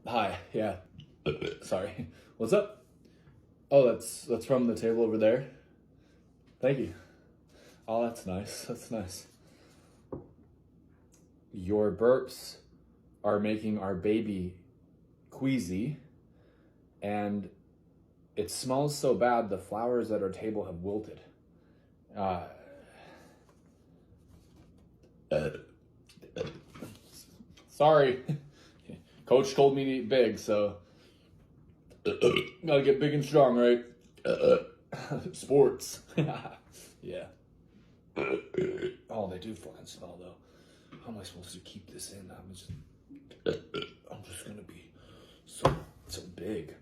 Hi, yeah. Sorry. What's up? Oh, that's from the table over there. Thank you. Oh, that's nice. That's nice. Your burps are making our baby queasy, and it smells so bad the flowers at our table have wilted. Uh, Sorry. Coach told me to eat big, so gotta get big and strong, right? Sports. Yeah. Oh, they do fucking smell though. How am I supposed to keep this in? I'm just gonna be so big.